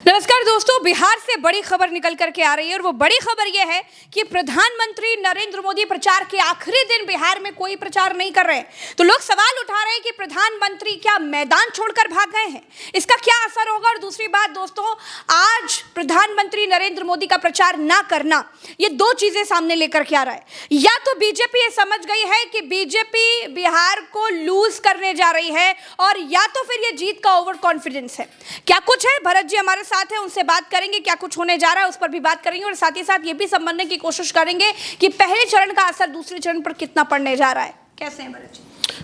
नमस्कार दोस्तों, बिहार से बड़ी खबर निकल करके आ रही है और वो बड़ी खबर ये है कि प्रधानमंत्री नरेंद्र मोदी प्रचार के आखिरी दिन बिहार में कोई प्रचार नहीं कर रहे हैं। तो लोग सवाल उठा रहे हैं कि प्रधानमंत्री क्या मैदान छोड़कर भाग गए हैं, इसका क्या असर होगा। और दूसरी बात दोस्तों, आज प्रधानमंत्री नरेंद्र मोदी का प्रचार ना करना, ये दो चीजें सामने लेकर के आ रहा है। या तो बीजेपी ये समझ गई है कि बीजेपी बिहार को लूज करने जा रही है, और या तो फिर ये जीत का ओवर कॉन्फिडेंस है। क्या कुछ है, भरत जी हमारे साथ है, उनसे बात करेंगे क्या कुछ होने जा रहा है उस पर भी बात करेंगे, और साथ ही साथ ये भी समझने की कोशिश करेंगे कि पहले चरण का असर दूसरे चरण पर कितना पड़ने जा रहा है। कैसे हैं भरत जी?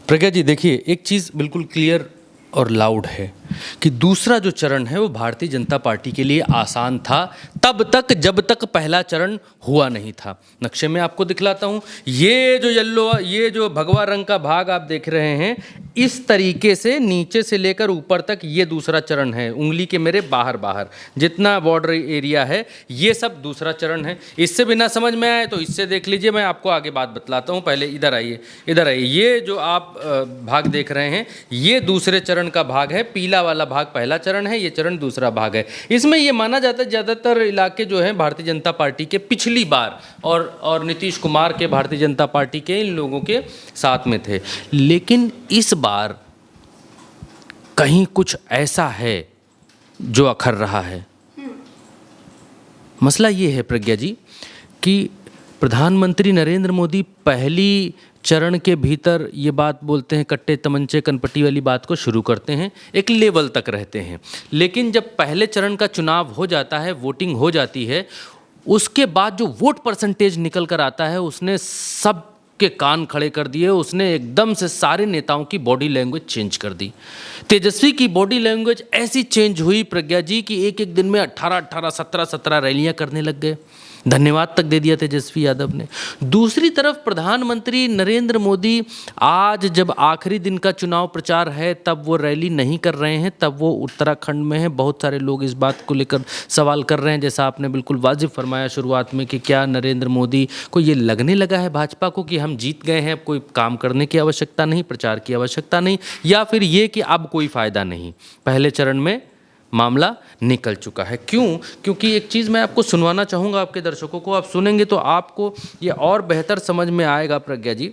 प्रज्ञा जी, देखिए एक चीज़ बिल्कुल क्लियर और लाउड है कि दूसरा जो चरण है वो भारतीय जनता पार्टी के लिए आसान था तब तक जब तक पहला चरण हुआ नहीं था। नक्शे में आपको दिखलाता हूँ, ये जो भगवा रंग का भाग आप देख रहे हैं, इस तरीके से नीचे से लेकर ऊपर तक ये दूसरा चरण है। उंगली के मेरे बाहर जितना बॉर्डर एरिया है ये सब दूसरा चरण है। इससे बिना समझ में आए तो इससे देख लीजिए, मैं आपको आगे बात बतलाता हूँ। पहले इधर आइए। ये जो आप भाग देख रहे हैं ये दूसरे चरण का भाग है, पीला वाला भाग पहला चरण है, ये चरण दूसरा भाग है। इसमें ये माना जाता है ज़्यादातर इलाके जो हैं भारतीय जनता पार्टी के पिछली बार और नीतीश कुमार के भारतीय जनता पार्टी के इन लोगों के साथ में थे। लेकिन इस बार कहीं कुछ ऐसा है जो अखर रहा है। मसला ये है प्रज्ञा जी कि प्रधानमंत्री नरेंद्र मोदी पहली चरण के भीतर ये बात बोलते हैं, कट्टे तमंचे कनपट्टी वाली बात को शुरू करते हैं, एक लेवल तक रहते हैं। लेकिन जब पहले चरण का चुनाव हो जाता है, वोटिंग हो जाती है, उसके बाद जो वोट परसेंटेज निकल कर आता है उसने सब के कान खड़े कर दिए। उसने एकदम से सारे नेताओं की बॉडी लैंग्वेज चेंज कर दी। तेजस्वी की बॉडी लैंग्वेज ऐसी चेंज हुई प्रज्ञा जी कि एक एक दिन में 18 17 रैलियां करने लग गए। धन्यवाद तक दे दिया तेजस्वी यादव ने। दूसरी तरफ प्रधानमंत्री नरेंद्र मोदी आज जब आखिरी दिन का चुनाव प्रचार है तब वो रैली नहीं कर रहे हैं, तब वो उत्तराखंड में हैं। बहुत सारे लोग इस बात को लेकर सवाल कर रहे हैं, जैसा आपने बिल्कुल वाजिब फरमाया शुरुआत में, कि क्या नरेंद्र मोदी को ये लगने लगा है भाजपा को कि हम जीत गए हैं, अब कोई काम करने की आवश्यकता नहीं, प्रचार की आवश्यकता नहीं, या फिर ये कि अब कोई फ़ायदा नहीं, पहले चरण में मामला निकल चुका है। क्यों? क्योंकि एक चीज़ मैं आपको सुनवाना चाहूँगा, आपके दर्शकों को, आप सुनेंगे तो आपको ये और बेहतर समझ में आएगा प्रज्ञा जी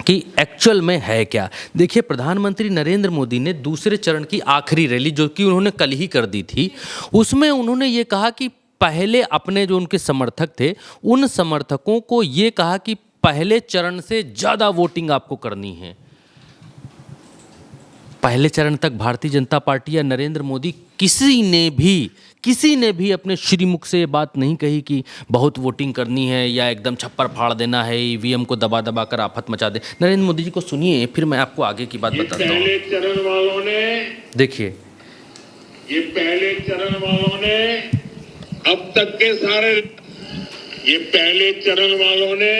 कि एक्चुअल में है क्या। देखिए, प्रधानमंत्री नरेंद्र मोदी ने दूसरे चरण की आखिरी रैली जो कि उन्होंने कल ही कर दी थी, उसमें उन्होंने ये कहा कि पहले अपने जो उनके समर्थक थे उन समर्थकों को ये कहा कि पहले चरण से ज़्यादा वोटिंग आपको करनी है। पहले चरण तक भारतीय जनता पार्टी या नरेंद्र मोदी किसी ने भी अपने श्रीमुख से ये बात नहीं कही कि बहुत वोटिंग करनी है या एकदम छप्पर फाड़ देना है, ईवीएम को दबा दबा कर आफत मचा दे। नरेंद्र मोदी जी को सुनिए, फिर मैं आपको आगे की बात बताता हूँ। पहले चरण वालों ने, देखिए, ये पहले चरण वालों ने अब तक के सारे, ये पहले चरण वालों ने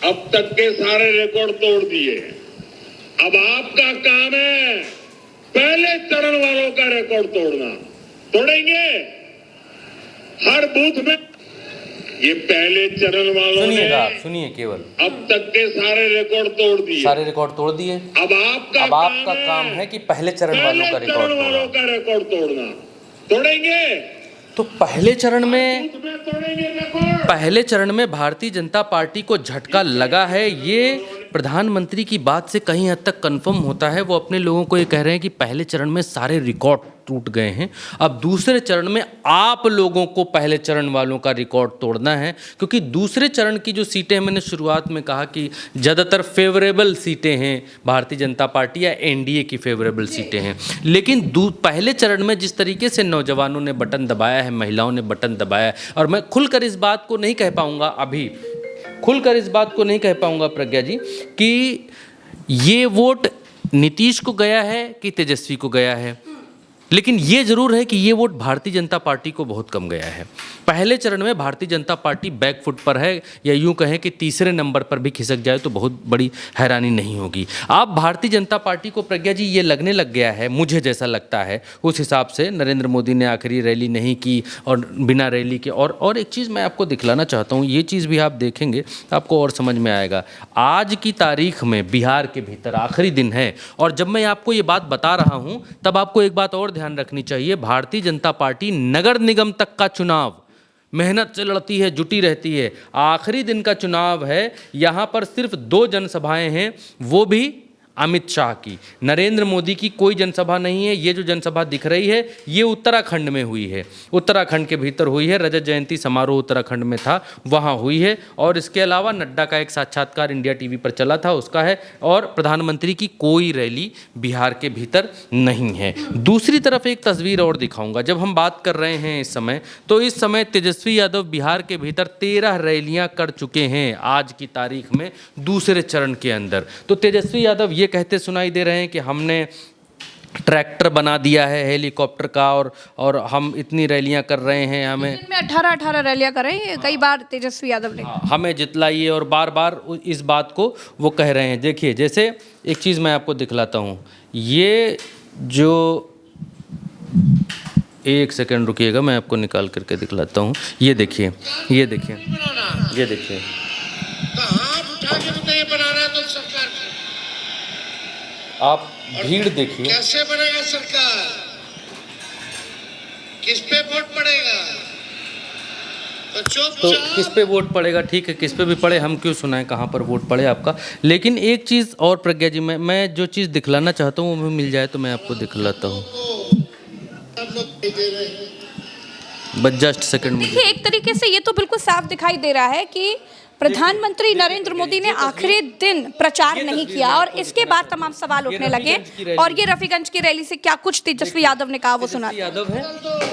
अब तक के सारे रिकॉर्ड तोड़ दिए। अब आपका काम है पहले चरण वालों का रिकॉर्ड तोड़ना। तोड़ेंगे हर बूथ में। ये पहले चरण वालों ने, सुनिए केवल, अब तक के सारे रिकॉर्ड तोड़ दिए। अब आपका काम है कि पहले चरण वालों का रिकॉर्ड तोड़ना। तोड़ेंगे तो पहले चरण में भारतीय जनता पार्टी को झटका लगा है। ये प्रधानमंत्री की बात से कहीं हद तक कंफर्म होता है। वो अपने लोगों को ये कह रहे हैं कि पहले चरण में सारे रिकॉर्ड टूट गए हैं, अब दूसरे चरण में आप लोगों को पहले चरण वालों का रिकॉर्ड तोड़ना है। क्योंकि दूसरे चरण की जो सीटें, मैंने शुरुआत में कहा कि ज़्यादातर फेवरेबल सीटें हैं भारतीय जनता पार्टी या एनडीए की फेवरेबल सीटें हैं। लेकिन पहले चरण में जिस तरीके से नौजवानों ने बटन दबाया है, महिलाओं ने बटन दबाया है, और मैं खुलकर इस बात को नहीं कह पाऊंगा प्रज्ञा जी कि ये वोट नीतीश को गया है कि तेजस्वी को गया है, लेकिन ये जरूर है कि ये वोट भारतीय जनता पार्टी को बहुत कम गया है। पहले चरण में भारतीय जनता पार्टी बैकफुट पर है, या यूं कहें कि तीसरे नंबर पर भी खिसक जाए तो बहुत बड़ी हैरानी नहीं होगी। अब भारतीय जनता पार्टी को प्रज्ञा जी ये लगने लग गया है, मुझे जैसा लगता है उस हिसाब से, नरेंद्र मोदी ने आखिरी रैली नहीं की और बिना रैली के, और एक चीज़ मैं आपको दिखलाना चाहता हूँ, ये चीज़ भी आप देखेंगे आपको और समझ में आएगा। आज की तारीख में बिहार के भीतर आखिरी दिन है, और जब मैं आपको ये बात बता रहा हूँ तब आपको एक बात और ध्यान रखनी चाहिए, भारतीय जनता पार्टी नगर निगम तक का चुनाव मेहनत से लड़ती है, जुटी रहती है। आखिरी दिन का चुनाव है, यहाँ पर सिर्फ 2 जनसभाएं हैं, वो भी अमित शाह की। नरेंद्र मोदी की कोई जनसभा नहीं है। ये जो जनसभा दिख रही है ये उत्तराखंड में हुई है, उत्तराखंड के भीतर हुई है। रजत जयंती समारोह उत्तराखंड में था, वहाँ हुई है। और इसके अलावा नड्डा का एक साक्षात्कार इंडिया टीवी पर चला था, उसका है। और प्रधानमंत्री की कोई रैली बिहार के भीतर नहीं है। दूसरी तरफ एक तस्वीर और दिखाऊंगा। जब हम बात कर रहे हैं इस समय, तो इस समय तेजस्वी यादव बिहार के भीतर 13 रैलियां कर चुके हैं आज की तारीख में, दूसरे चरण के अंदर। तो तेजस्वी यादव ये कहते सुनाई दे रहे हैं कि हमने ट्रैक्टर बना दिया है हेलीकॉप्टर का, और हम इतनी रैलियां कर रहे हैं, हमें दिन में 18 रैलियां कर रहे हैं कई बार तेजस्वी यादव ने। हमें जितलाइए, और बार बार इस बात को वो कह रहे हैं। देखिए, जैसे एक चीज़ मैं आपको दिखलाता हूँ, ये जो, एक सेकंड रुकिएगा, मैं आपको निकाल करके दिखलाता हूँ। ये देखिए, ये देखिए, ये देखिए, आप भीड़ देखिए। कैसे बनेगा सरकार, किस पे वोट पड़ेगा? तो किस पे वोट पड़ेगा? ठीक है, किस पे भी पड़े, हम क्यों सुनाएं कहाँ पर वोट पड़े आपका। लेकिन एक चीज़ और प्रज्ञा जी, मैं जो चीज़ दिखलाना चाहता हूँ वो मिल जाए तो मैं आपको दिखलाता हूँ। बस जस्ट सेकंड। देखिए, एक तरीके से ये तो बिल्कुल साफ दिखाई दे रहा है कि प्रधानमंत्री नरेंद्र मोदी ने आखिरी दिन प्रचार नहीं किया और इसके बाद तमाम सवाल उठने लगे। और ये रफीगंज की रैली से क्या कुछ तेजस्वी यादव ने कहा वो सुना। यादव है,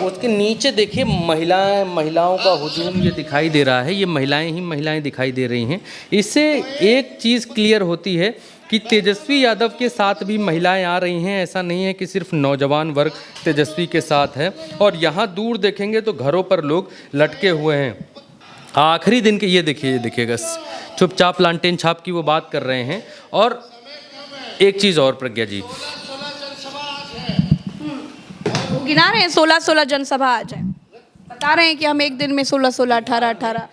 उसके नीचे देखिए महिलाओं का हुजूम ये दिखाई दे रहा है। ये महिलाएं ही महिलाएं दिखाई दे रही हैं। इससे एक चीज़ क्लियर होती है कि तेजस्वी यादव के साथ भी महिलाएं आ रही हैं। ऐसा नहीं है कि सिर्फ नौजवान वर्ग तेजस्वी के साथ है। और यहाँ दूर देखेंगे तो घरों पर लोग लटके हुए हैं। आखिरी दिन के ये देखिएगा, चुपचाप लालटेन छाप की वो बात कर रहे हैं। और एक चीज़ और प्रज्ञा जी, गिना रहे हैं 16 जनसभा आज है, बता रहे हैं कि हम एक दिन में 16 18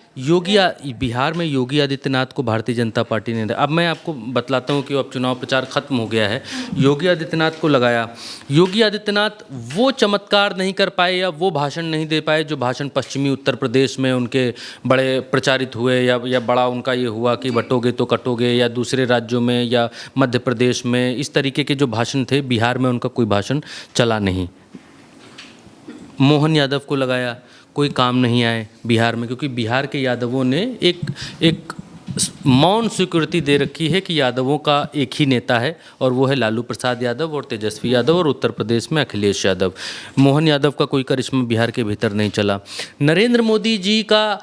बिहार में योगी आदित्यनाथ को भारतीय जनता पार्टी ने, अब मैं आपको बतलाता हूँ कि अब चुनाव प्रचार खत्म हो गया है। योगी आदित्यनाथ को लगाया। योगी आदित्यनाथ वो चमत्कार नहीं कर पाए या वो भाषण नहीं दे पाए जो भाषण पश्चिमी उत्तर प्रदेश में उनके बड़े प्रचारित हुए, या बड़ा उनका ये हुआ कि बटोगे तो कटोगे, या दूसरे राज्यों में या मध्य प्रदेश में इस तरीके के जो भाषण थे, बिहार में उनका कोई भाषण चला नहीं। मोहन यादव को लगाया, कोई काम नहीं आए बिहार में, क्योंकि बिहार के यादवों ने एक मौन स्वीकृति दे रखी है कि यादवों का एक ही नेता है और वो है लालू प्रसाद यादव और तेजस्वी यादव, और उत्तर प्रदेश में अखिलेश यादव। मोहन यादव का कोई करिश्मा बिहार के भीतर नहीं चला। नरेंद्र मोदी जी का,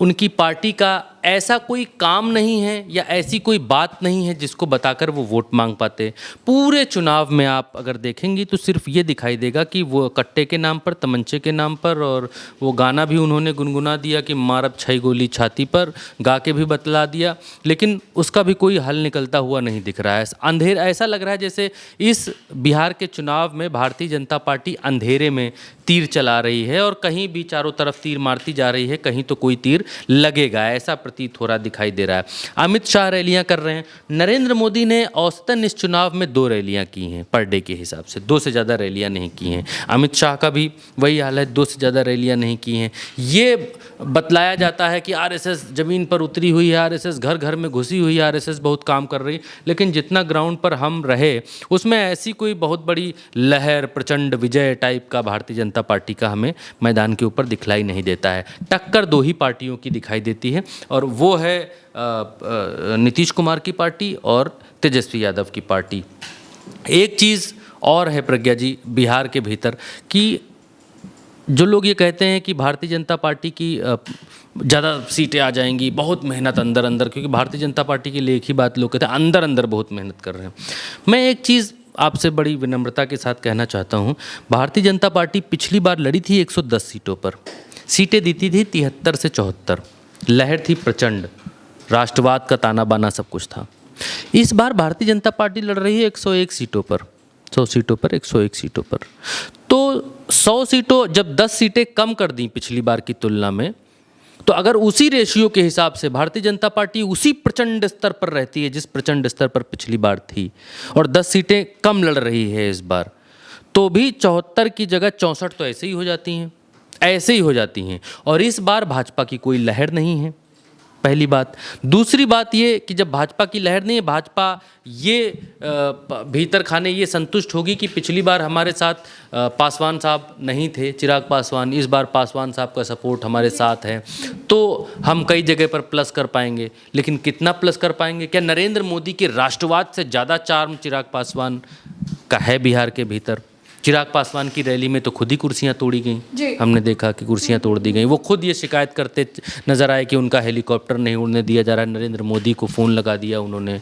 उनकी पार्टी का ऐसा कोई काम नहीं है या ऐसी कोई बात नहीं है जिसको बताकर वो वोट मांग पाते। पूरे चुनाव में आप अगर देखेंगी तो सिर्फ ये दिखाई देगा कि वो कट्टे के नाम पर, तमंचे के नाम पर, और वो गाना भी उन्होंने गुनगुना दिया कि मारब 6 गोली छाती पर, गा के भी बतला दिया, लेकिन उसका भी कोई हल निकलता हुआ नहीं दिख रहा है। अंधेर ऐसा लग रहा है जैसे इस बिहार के चुनाव में भारतीय जनता पार्टी अंधेरे में तीर चला रही है और कहीं भी चारों तरफ तीर मारती जा रही है, कहीं तो कोई तीर लगेगा, ऐसा प्रतीत हो रहा दिखाई दे रहा है। अमित शाह रैलियां कर रहे हैं। नरेंद्र मोदी ने औसतन इस चुनाव में 2 रैलियां की हैं पर डे के हिसाब से, 2 से ज़्यादा रैलियां नहीं की हैं। अमित शाह का भी वही हाल है, 2 से ज़्यादा रैलियां नहीं की हैं। ये बतलाया जाता है कि आरएसएस ज़मीन पर उतरी हुई है, आरएसएस घर घर में घुसी हुई है, आरएसएस बहुत काम कर रही, लेकिन जितना ग्राउंड पर हम रहे उसमें ऐसी कोई बहुत बड़ी लहर, प्रचंड विजय टाइप का भारतीय जनता पार्टी का हमें मैदान के ऊपर दिखलाई नहीं देता है। टक्कर 2 ही पार्टियों की दिखाई देती है और वो है नीतीश कुमार की पार्टी और तेजस्वी यादव की पार्टी। एक चीज़ और है प्रज्ञा जी बिहार के भीतर कि जो लोग ये कहते हैं कि भारतीय जनता पार्टी की ज़्यादा सीटें आ जाएंगी, बहुत मेहनत अंदर अंदर, क्योंकि भारतीय जनता पार्टी के लिए एक ही बात लोग कहते हैं, अंदर अंदर बहुत मेहनत कर रहे हैं। मैं एक चीज़ आपसे बड़ी विनम्रता के साथ कहना चाहता हूँ, भारतीय जनता पार्टी पिछली बार लड़ी थी 110 सीटों पर, सीटें देती थी 73 से 74, लहर थी प्रचंड, राष्ट्रवाद का ताना बाना सब कुछ था। इस बार भारतीय जनता पार्टी लड़ रही है 101 सीटों पर, 100 सीटों पर, 101 सीटों पर। तो 100 सीटों जब 10 सीटें कम कर दी पिछली बार की तुलना में, तो अगर उसी रेशियो के हिसाब से भारतीय जनता पार्टी उसी प्रचंड स्तर पर रहती है जिस प्रचंड स्तर पर पिछली बार थी और 10 सीटें कम लड़ रही है इस बार, तो भी 74 की जगह 64 तो ऐसे ही हो जाती हैं, ऐसे ही हो जाती हैं। और इस बार भाजपा की कोई लहर नहीं है, पहली बात। दूसरी बात ये कि जब भाजपा की लहर नहीं है, भाजपा ये भीतर खाने ये संतुष्ट होगी कि पिछली बार हमारे साथ पासवान साहब नहीं थे, चिराग पासवान, इस बार पासवान साहब का सपोर्ट हमारे साथ है, तो हम कई जगह पर प्लस कर पाएंगे। लेकिन कितना प्लस कर पाएंगे? क्या नरेंद्र मोदी के राष्ट्रवाद से ज़्यादा चार्म चिराग पासवान का है बिहार के भीतर? चिराग पासवान की रैली में तो खुद ही कुर्सियां तोड़ी गई, हमने देखा कि कुर्सियां तोड़ दी गई। वो खुद ये शिकायत करते नजर आए कि उनका हेलीकॉप्टर नहीं उड़ने दिया जा रहा है। नरेंद्र मोदी को फ़ोन लगा दिया उन्होंने,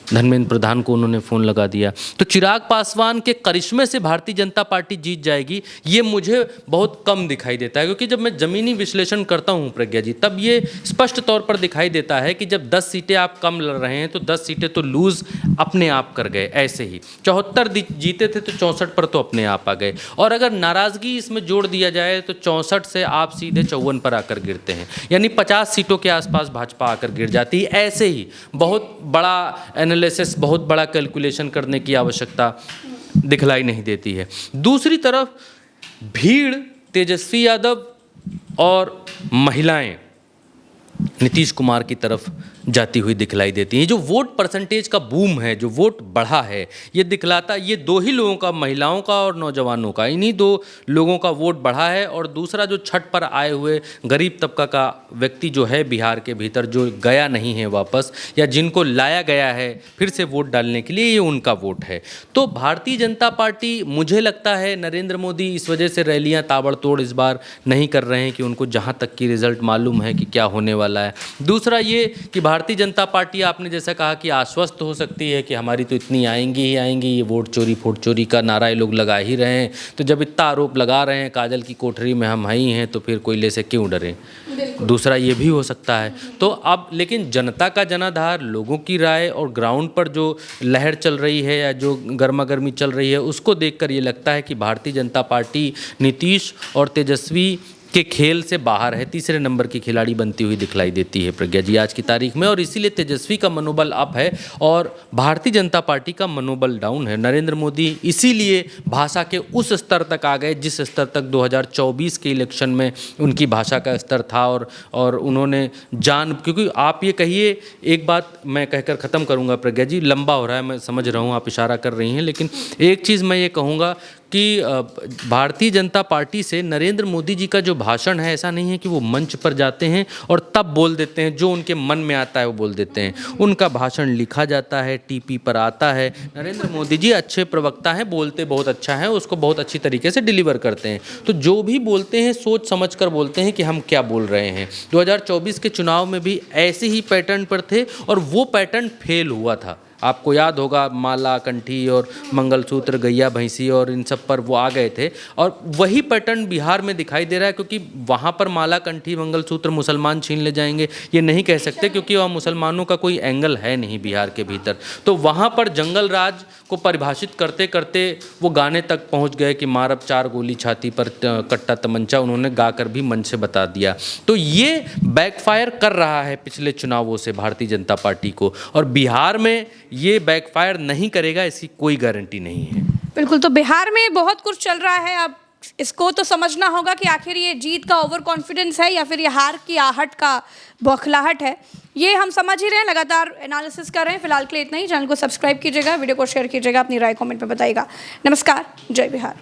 धर्मेंद्र प्रधान को उन्होंने फ़ोन लगा दिया। तो चिराग पासवान के करिश्मे से भारतीय जनता पार्टी जीत जाएगी, ये मुझे बहुत कम दिखाई देता है। क्योंकि जब मैं ज़मीनी विश्लेषण करता हूँ प्रज्ञा जी, तब ये स्पष्ट तौर पर दिखाई देता है कि जब 10 सीटें आप कम लड़ रहे हैं तो 10 सीटें तो लूज़ अपने आप कर गए। ऐसे ही 74 जीते थे तो 64 पर तो अपने आप आ गए। और अगर नाराज़गी इसमें जोड़ दिया जाए तो 64 से आप सीधे 54 पर आकर गिरते हैं, यानी 50 सीटों के आसपास भाजपा आकर गिर जाती है। ऐसे ही बहुत बड़ा एनालिसिस, बहुत बड़ा कैलकुलेशन करने की आवश्यकता दिखलाई नहीं देती है। दूसरी तरफ भीड़, तेजस्वी यादव और महिलाएं नीतीश कुमार की तरफ जाती हुई दिखलाई देती हैं। जो वोट परसेंटेज का बूम है, जो वोट बढ़ा है, ये दिखलाता ये दो ही लोगों का, महिलाओं का और नौजवानों का, इन्हीं दो लोगों का वोट बढ़ा है। और दूसरा जो छठ पर आए हुए गरीब तबका का व्यक्ति जो है बिहार के भीतर, जो गया नहीं है वापस, या जिनको लाया गया है फिर से वोट डालने के लिए, ये उनका वोट है। तो भारतीय जनता पार्टी, मुझे लगता है नरेंद्र मोदी इस वजह से रैलियाँ ताबड़तोड़ इस बार नहीं कर रहे हैं कि उनको जहाँ तक की रिजल्ट मालूम है कि क्या होने वाला है। दूसरा ये कि भारतीय जनता पार्टी, आपने जैसा कहा कि आश्वस्त हो सकती है कि हमारी तो इतनी आएंगी ही आएंगी, ये वोट चोरी का नारा ये लोग लगा ही रहे हैं, तो जब इतना आरोप लगा रहे हैं काजल की कोठरी में हम ही हैं, तो फिर कोयले से क्यों डरें? दूसरा ये भी हो सकता है। तो अब लेकिन जनता का जनाधार, लोगों की राय और ग्राउंड पर जो लहर चल रही है या जो गर्मा गर्मी चल रही है, उसको देखकर ये लगता है कि भारतीय जनता पार्टी नीतीश और तेजस्वी के खेल से बाहर है, तीसरे नंबर की खिलाड़ी बनती हुई दिखलाई देती है प्रज्ञा जी आज की तारीख में। और इसीलिए तेजस्वी का मनोबल अप है और भारतीय जनता पार्टी का मनोबल डाउन है। नरेंद्र मोदी इसीलिए भाषा के उस स्तर तक आ गए जिस स्तर तक 2024 के इलेक्शन में उनकी भाषा का स्तर था। और उन्होंने क्योंकि आप ये कहिए, एक बात मैं कहकर ख़त्म करूँगा प्रज्ञा जी, लंबा हो रहा है, मैं समझ रहा हूँ आप इशारा कर रही हैं, लेकिन एक चीज़ मैं ये कहूँगा कि भारतीय जनता पार्टी से नरेंद्र मोदी जी का जो भाषण है, ऐसा नहीं है कि वो मंच पर जाते हैं और तब बोल देते हैं, जो उनके मन में आता है वो बोल देते हैं। उनका भाषण लिखा जाता है, टीपी पर आता है। नरेंद्र मोदी जी अच्छे प्रवक्ता हैं, बोलते बहुत अच्छा है, उसको बहुत अच्छी तरीके से डिलीवर करते हैं। तो जो भी बोलते हैं सोच समझ कर बोलते हैं कि हम क्या बोल रहे हैं। 2024 के चुनाव में भी ऐसे ही पैटर्न पर थे और वो पैटर्न फेल हुआ था। आपको याद होगा, माला, कंठी और मंगलसूत्र, गैया भैंसी और इन सब पर वो आ गए थे। और वही पैटर्न बिहार में दिखाई दे रहा है, क्योंकि वहाँ पर माला, कंठी, मंगलसूत्र मुसलमान छीन ले जाएंगे ये नहीं कह सकते, क्योंकि वहाँ मुसलमानों का कोई एंगल है नहीं बिहार के भीतर। तो वहाँ पर जंगल राज को परिभाषित करते करते वो गाने तक पहुँच गए कि मारब 4 गोली छाती पर कट्टा तमंचा, उन्होंने गाकर भी मंच से बता दिया। तो ये बैकफायर कर रहा है पिछले चुनावों से भारतीय जनता पार्टी को, और बिहार में ये बैकफायर नहीं करेगा इसकी कोई गारंटी नहीं है। बिल्कुल, तो बिहार में बहुत कुछ चल रहा है। अब इसको तो समझना होगा कि आखिर ये जीत का ओवर कॉन्फिडेंस है या फिर ये हार की आहट का बौखलाहट है। ये हम समझ ही रहे हैं, लगातार एनालिसिस कर रहे हैं। फिलहाल के लिए इतना ही। चैनल को सब्सक्राइब कीजिएगा, वीडियो को शेयर कीजिएगा, अपनी राय कमेंट में बताइएगा। नमस्कार, जय बिहार।